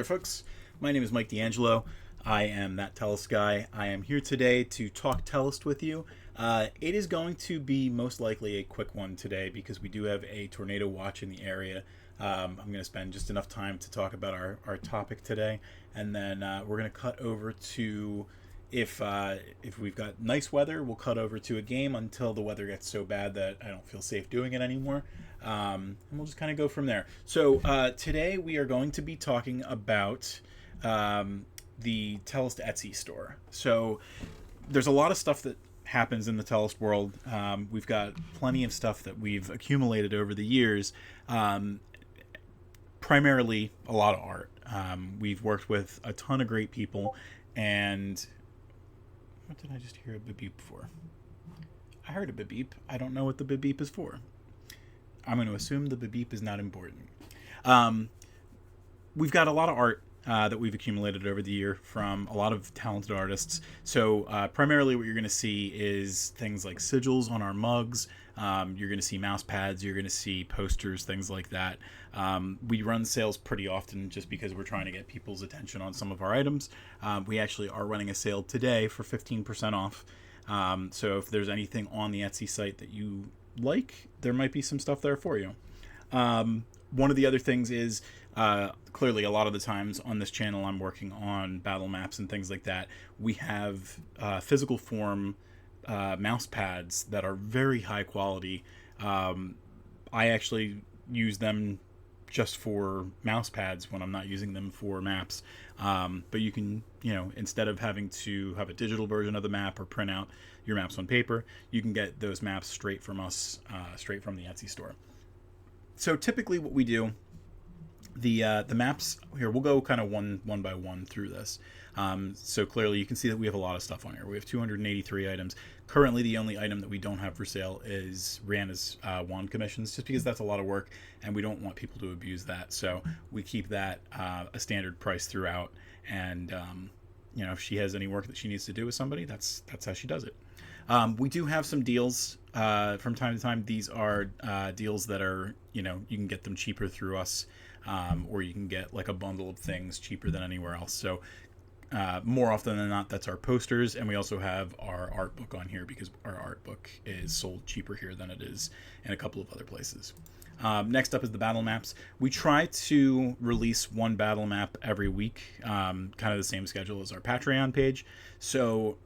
folks. My name is Mike D'Angelo. I am that Tellest guy. I am here today to talk Tellest with you. It is going to be most likely a quick one today because we do have a tornado watch in the area. I'm going to spend just enough time to talk about our topic today, and then we're going to cut over to, if we've got nice weather, we'll cut over to a game until the weather gets so bad that I don't feel safe doing it anymore. And we'll just kind of go from there. So today we are going to be talking about the Tellest Etsy store. So there's a lot of stuff that happens in the Tellest world. We've got plenty of stuff that we've accumulated over the years. Primarily a lot of art. We've worked with a ton of great people, and what did I just hear a beep beep for? I heard a beep beep. I don't know what the beep beep is for. I'm going to assume the beep beep is not important. We've got a lot of art that we've accumulated over the year from a lot of talented artists. So primarily what you're going to see is things like sigils on our mugs. You're going to see mouse pads. You're going to see posters, things like that. We run sales pretty often just because we're trying to get people's attention on some of our items. We actually are running a sale today for 15% off. So if there's anything on the Etsy site that you like, there might be some stuff there for you. One of the other things is clearly a lot of the times on this channel I'm working on battle maps and things like that. We have physical form mouse pads that are very high quality. I actually use them just for mouse pads when I'm not using them for maps. But you can, instead of having to have a digital version of the map or print out your maps on paper, you can get those maps straight from us, straight from the Etsy store. So typically what we do, the maps here, we'll go kind of one by one through this. So clearly you can see that we have a lot of stuff on here. We have 283 items. Currently the only item that we don't have for sale is Rihanna's wand commissions, just because that's a lot of work and we don't want people to abuse that. So we keep that a standard price throughout. And if she has any work that she needs to do with somebody, that's how she does it. We do have some deals from time to time. These are deals that are, you can get them cheaper through us, or you can get like a bundle of things cheaper than anywhere else. So more often than not, that's our posters, and we also have our art book on here because our art book is sold cheaper here than it is in a couple of other places. Next up is the battle maps. We try to release one battle map every week, kind of the same schedule as our Patreon page. So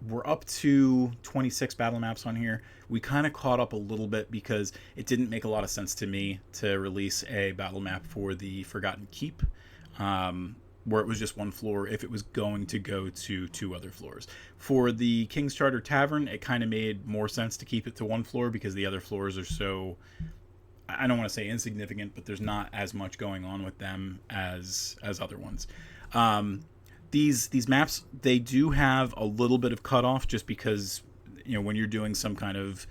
we're up to 26 battle maps on here. We kind of caught up a little bit because it didn't make a lot of sense to me to release a battle map for the Forgotten Keep, where it was just one floor if it was going to go to two other floors. For the King's Charter Tavern, it kind of made more sense to keep it to one floor because the other floors are so, I don't want to say insignificant, but there's not as much going on with them as other ones. These maps, they do have a little bit of cutoff just because, when you're doing some kind of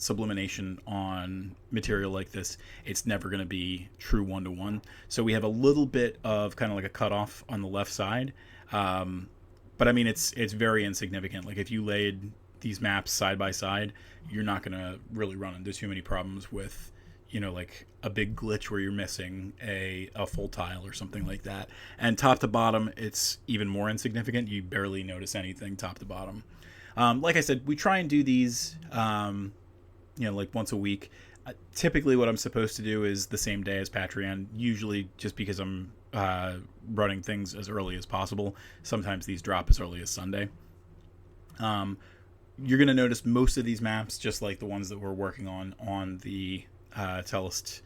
sublimation on material like this, it's never going to be true one-to-one. So we have a little bit of kind of like a cutoff on the left side. But I mean, it's very insignificant. Like if you laid these maps side by side, you're not going to really run into too many problems with, like a big glitch where you're missing a full tile or something like that. And top to bottom, it's even more insignificant. You barely notice anything top to bottom. Like I said, we try and do these, like once a week. Typically what I'm supposed to do is the same day as Patreon, usually just because I'm running things as early as possible. Sometimes these drop as early as Sunday. You're going to notice most of these maps, just like the ones that we're working on the Tellest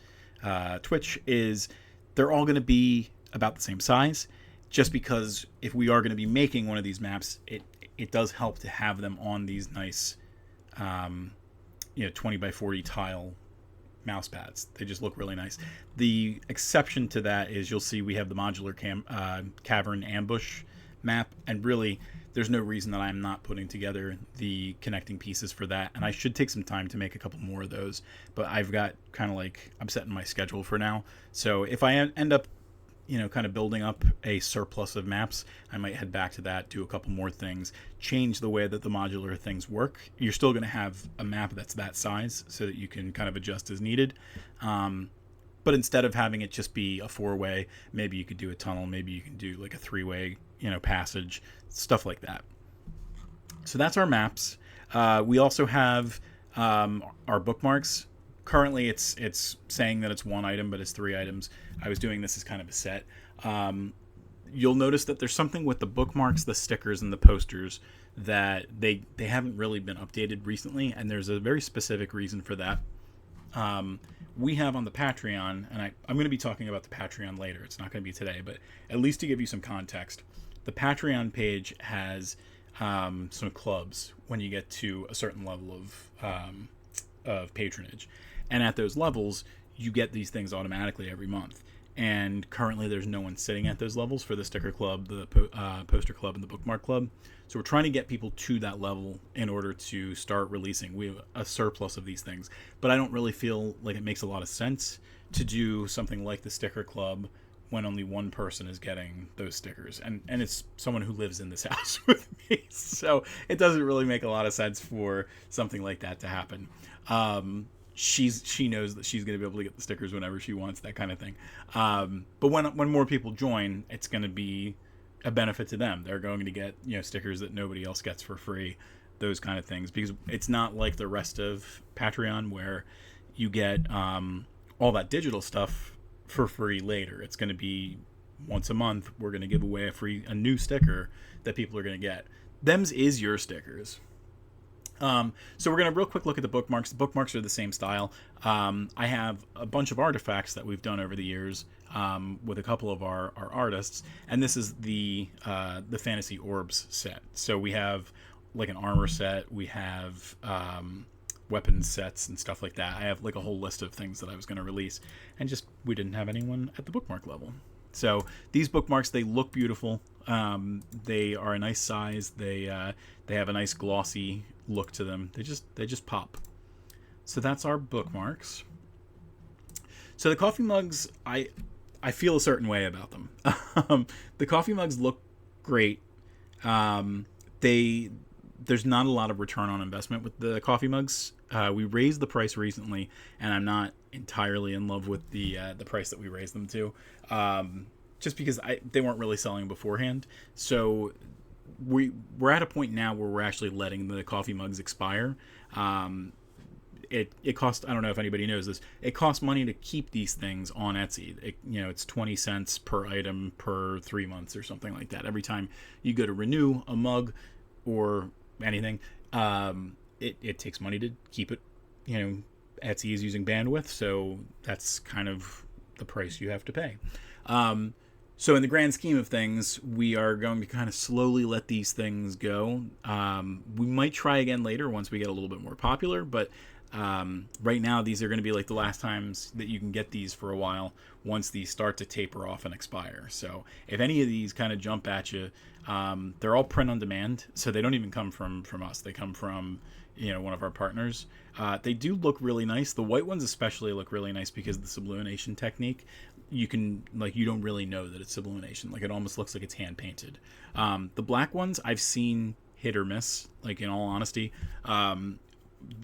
Twitch, is they're all going to be about the same size, just because if we are going to be making one of these maps, it does help to have them on these nice 20 by 40 tile mouse pads. They just look really nice. The exception to that is you'll see we have the modular cavern ambush map, and really there's no reason that I'm not putting together the connecting pieces for that, and I should take some time to make a couple more of those, but I've got kind of like, I'm setting my schedule for now. So if I end up kind of building up a surplus of maps, I might head back to that, do a couple more things, change the way that the modular things work. You're still going to have a map that's that size so that you can kind of adjust as needed. But instead of having it just be a 4-way, maybe you could do a tunnel, maybe you can do like a 3-way, passage, stuff like that. So that's our maps. We also have our bookmarks. Currently, it's saying that it's 1 item, but it's 3 items. I was doing this as kind of a set. You'll notice that there's something with the bookmarks, the stickers, and the posters that they haven't really been updated recently, and there's a very specific reason for that. We have on the Patreon, and I'm going to be talking about the Patreon later. It's not going to be today, but at least to give you some context, the Patreon page has some clubs when you get to a certain level of patronage, and at those levels, you get these things automatically every month. And currently, there's no one sitting at those levels for the sticker club, the poster club, and the bookmark club. So we're trying to get people to that level in order to start releasing. We have a surplus of these things, but I don't really feel like it makes a lot of sense to do something like the sticker club when only one person is getting those stickers, and it's someone who lives in this house with me. So it doesn't really make a lot of sense for something like that to happen. She knows that she's going to be able to get the stickers whenever she wants, that kind of thing. But when more people join, it's going to be a benefit to them. They're going to get stickers that nobody else gets for free, those kind of things, because it's not like the rest of Patreon where you get all that digital stuff for free later. It's going to be once a month we're going to give away a new sticker that people are going to get. Them's is your stickers. So we're going to real quick look at the bookmarks. The bookmarks are the same style. I have a bunch of artifacts that we've done over the years with a couple of our artists, and this is the Fantasy Orbs set. So we have like an armor set, we have weapons sets and stuff like that. I have like a whole list of things that I was going to release, and just we didn't have anyone at the bookmark level. So these bookmarks, they look beautiful. They are a nice size. They have a nice glossy look to them. They just pop. So that's our bookmarks. So the coffee mugs, I feel a certain way about them. The coffee mugs look great. There's not a lot of return on investment with the coffee mugs. We raised the price recently, and I'm not entirely in love with the price that we raised them to, just because they weren't really selling beforehand. So we're at a point now where we're actually letting the coffee mugs expire. It costs, I don't know if anybody knows this, it costs money to keep these things on Etsy. It's 20 cents per item per 3 months or something like that. Every time you go to renew a mug or anything, it takes money to keep it. Etsy is using bandwidth, so that's kind of the price you have to pay. So in the grand scheme of things, we are going to kind of slowly let these things go. We might try again later once we get a little bit more popular, but right now these are going to be like the last times that you can get these for a while once these start to taper off and expire. So if any of these kind of jump at you, they're all print on demand, so they don't even come from us. They come from one of our partners. They do look really nice. The white ones especially look really nice because of the sublimation technique. You don't really know that it's sublimation. Like, it almost looks like it's hand painted. The black ones I've seen hit or miss, like, in all honesty.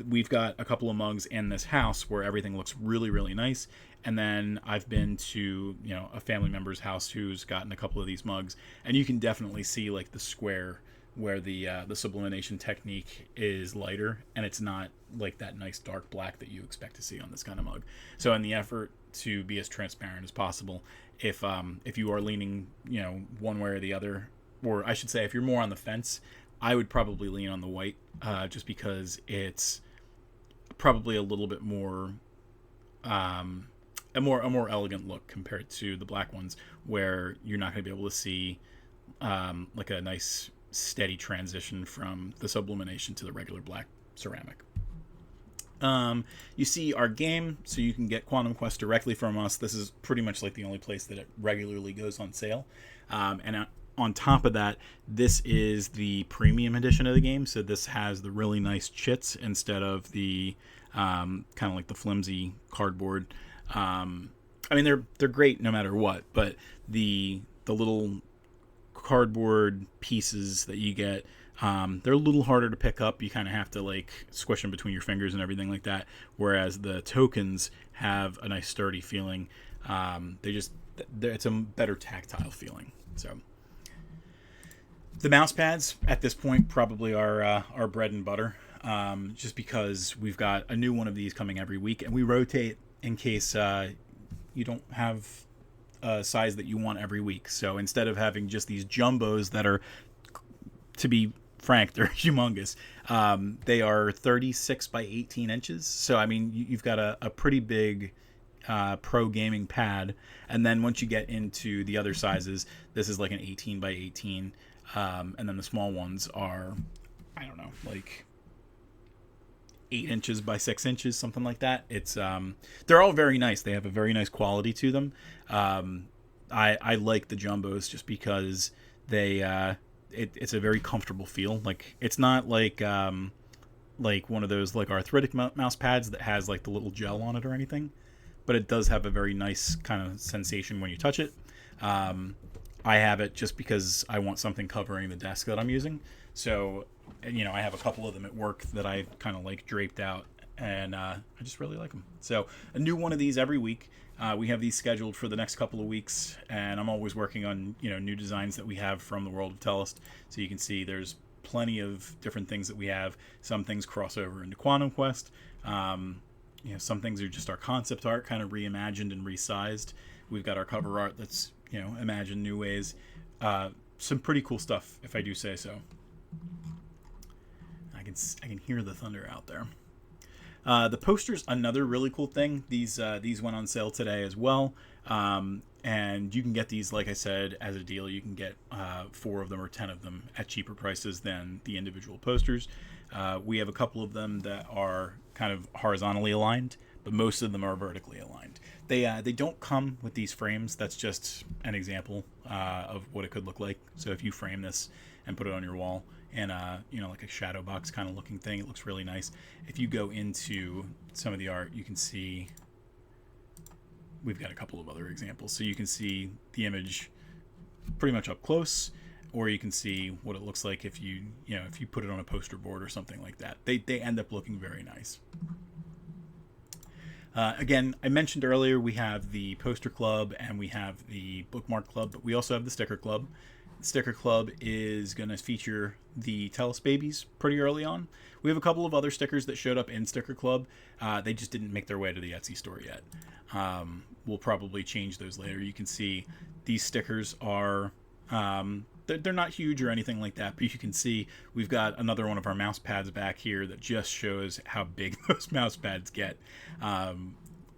We've got a couple of mugs in this house where everything looks really, really nice. And then I've been to, a family member's house who's gotten a couple of these mugs, and you can definitely see like the square where the sublimation technique is lighter, and it's not like that nice dark black that you expect to see on this kind of mug. So in the effort to be as transparent as possible, if you are leaning, one way or the other, or I should say if you're more on the fence, I would probably lean on the white, just because it's probably a little bit more a more elegant look compared to the black ones, where you're not going to be able to see like a nice steady transition from the sublimation to the regular black ceramic. You see our game, so you can get Quantum Quest directly from us. This is pretty much like the only place that it regularly goes on sale. And on top of that, this is the premium edition of the game, so this has the really nice chits instead of the kind of like the flimsy cardboard. I mean, they're great no matter what, but the little cardboard pieces that you get. They're a little harder to pick up. You kind of have to like squish them between your fingers and everything like that. Whereas the tokens have a nice sturdy feeling. It's a better tactile feeling. So the mouse pads at this point probably are our bread and butter. Just because we've got a new one of these coming every week, and we rotate in case you don't have a size that you want every week. So instead of having just these jumbos that are, to be frank, they're humongous. They are 36 by 18 inches. So, I mean, you've got a pretty big pro gaming pad. And then once you get into the other sizes, this is like an 18 by 18. And then the small ones are, I don't know, like 8 inches by 6 inches, something like that. It's they're all very nice. They have a very nice quality to them. I like the jumbos just because they it's a very comfortable feel. Like, it's not like one of those like arthritic mouse pads that has like the little gel on it or anything, but it does have a very nice kind of sensation when you touch it. I have it just because I want something covering the desk that I'm using. So, you know, I have a couple of them at work that I kind of like draped out, and I just really like them. So a new one of these every week. We have these scheduled for the next couple of weeks, and I'm always working on, you know, new designs that we have from the world of Tellest. So you can see there's plenty of different things that we have. Some things cross over into Quantum Quest. You know, some things are just our concept art, kind of reimagined and resized. We've got our cover art that's, you know, imagined new ways. Some pretty cool stuff, if I do say so. I can hear the thunder out there. The posters, another really cool thing. These went on sale today as well, and you can get these, like I said, as a deal. You can get 4 of them or 10 of them at cheaper prices than the individual posters. We have a couple of them that are kind of horizontally aligned, but most of them are vertically aligned. They don't come with these frames. That's just an example of what it could look like. So if you frame this and put it on your wall, and you know, like a shadow box kind of looking thing, it looks really nice. If you go into some of the art, you can see we've got a couple of other examples. So you can see the image pretty much up close, or you can see what it looks like if you put it on a poster board or something like that. They end up looking very nice. Again, I mentioned earlier we have the poster club and we have the bookmark club, but we also have the sticker club. The sticker club is going to feature the Tellest babies pretty early on. We have a couple of other stickers that showed up in sticker club. They just didn't make their way to the Etsy store yet. We'll probably change those later. You can see these stickers are they're not huge or anything like that, but you can see we've got another one of our mouse pads back here that just shows how big those mouse pads get.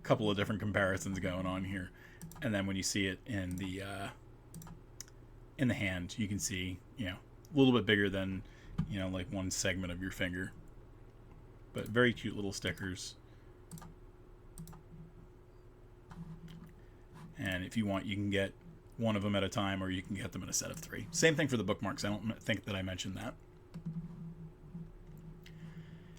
Couple of different comparisons going on here, and then when you see it in the hand, you can see, you know, a little bit bigger than, you know, like one segment of your finger, but very cute little stickers. And if you want, you can get one of them at a time, or you can get them in a set of 3. Same thing for the bookmarks. I don't think that I mentioned that.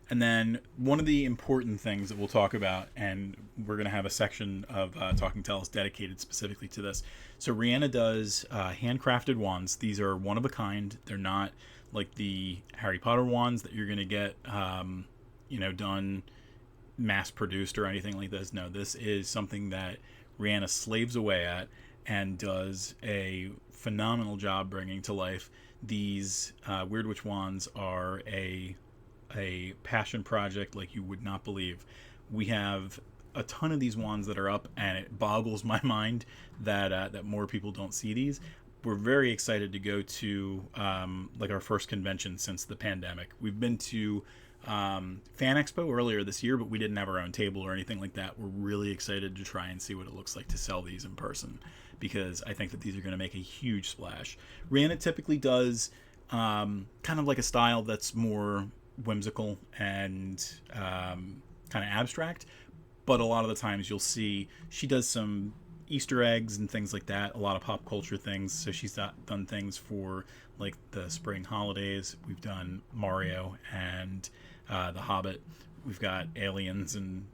And then one of the important things that we'll talk about, and we're going to have a section of Talking Tellest dedicated specifically to this. So Rihanna does handcrafted wands. These are one of a kind. They're not like the Harry Potter wands that you're going to get, you know, done mass produced or anything like this. No, this is something that Rihanna slaves away at and does a phenomenal job bringing to life. These Wyrd Witch Wands are a passion project like you would not believe. We have a ton of these wands that are up, and it boggles my mind that more people don't see these. We're very excited to go to like our first convention since the pandemic. We've been to Fan Expo earlier this year, but we didn't have our own table or anything like that. We're really excited to try and see what it looks like to sell these in person, because I think that these are going to make a huge splash. Rihanna typically does kind of like a style that's more whimsical and kind of abstract, but a lot of the times you'll see she does some Easter eggs and things like that, a lot of pop culture things. So she's done things for like the spring holidays. We've done Mario and The Hobbit. We've got aliens and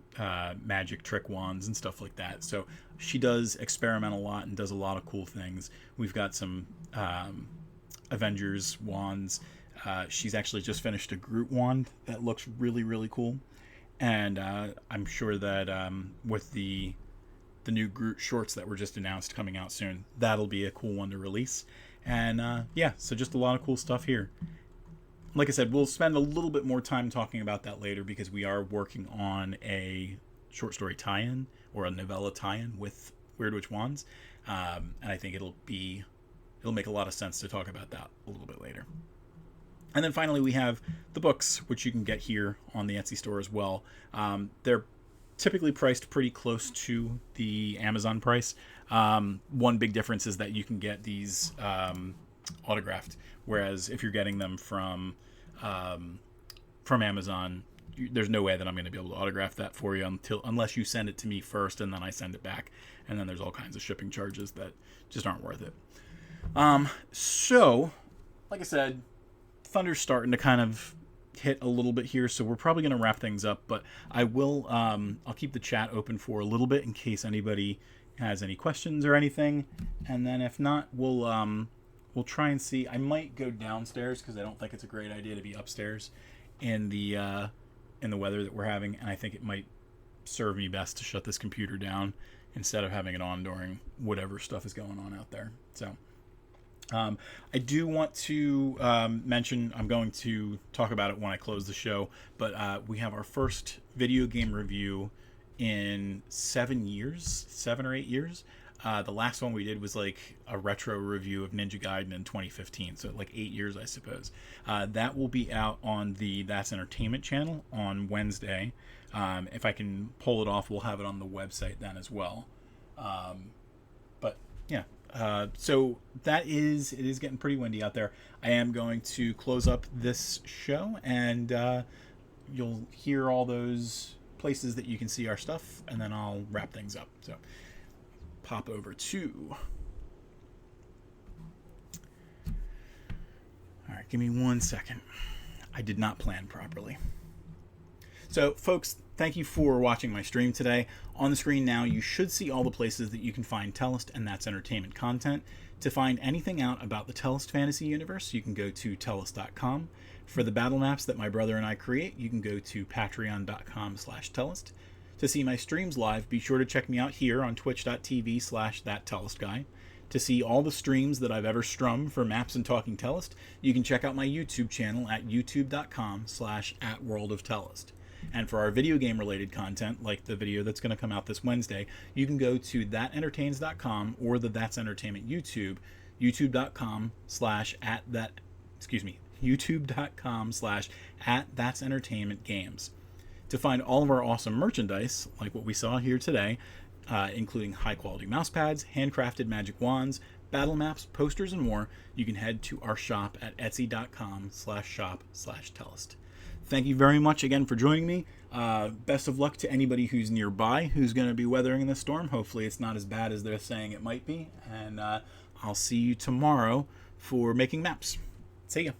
magic trick wands and stuff like that. So she does experiment a lot and does a lot of cool things. We've got some Avengers wands. She's actually just finished a Groot wand that looks really, really cool. And I'm sure that with the new Groot shorts that were just announced coming out soon, that'll be a cool one to release. And yeah, so just a lot of cool stuff here. Like I said, we'll spend a little bit more time talking about that later because we are working on a short story tie-in or a novella tie-in with Wyrd Witch Wands. And I think it'll make a lot of sense to talk about that a little bit later. And then finally, we have the books, which you can get here on the Etsy store as well. They're typically priced pretty close to the Amazon price. One big difference is that you can get these autographed, whereas if you're getting them from Amazon, there's no way that I'm going to be able to autograph that for you unless you send it to me first and then I send it back. And then there's all kinds of shipping charges that just aren't worth it. So, like I said, thunder's starting to kind of hit a little bit here, so we're probably going to wrap things up, but I will I'll keep the chat open for a little bit in case anybody has any questions or anything, and then if not, we'll try and see. I might go downstairs because I don't think it's a great idea to be upstairs in the weather that we're having, and I think it might serve me best to shut this computer down instead of having it on during whatever stuff is going on out there. So I do want to mention, I'm going to talk about it when I close the show, but we have our first video game review in 7 or 8 years. The last one we did was like a retro review of Ninja Gaiden in 2015, so like 8 years, I suppose. That will be out on the That's Entertainment channel on Wednesday. If I can pull it off, we'll have it on the website then as well. But yeah. So it is getting pretty windy out there. I am going to close up this show, and you'll hear all those places that you can see our stuff, and then I'll wrap things up. So pop over to... All right, give me 1 second. I did not plan properly. So, folks, thank you for watching my stream today. On the screen now, you should see all the places that you can find Tellest and That's Entertainment content. To find anything out about the Tellest fantasy universe, you can go to Tellest.com. For the battle maps that my brother and I create, you can go to Patreon.com/Tellest. To see my streams live, be sure to check me out here on Twitch.tv/ThatTellestGuy. To see all the streams that I've ever strummed for maps and Talking Tellest, you can check out my YouTube channel at youtube.com/@WorldOfTellest. And for our video game related content, like the video that's going to come out this Wednesday, you can go to thatentertains.com or the That's Entertainment YouTube, youtube.com/@that'sentertainmentgames. To find all of our awesome merchandise, like what we saw here today, including high quality mousepads, handcrafted magic wands, battle maps, posters, and more, you can head to our shop at etsy.com/shop/Tellest. Thank you very much again for joining me. Best of luck to anybody who's nearby who's going to be weathering this storm. Hopefully it's not as bad as they're saying it might be. And I'll see you tomorrow for making maps. See ya.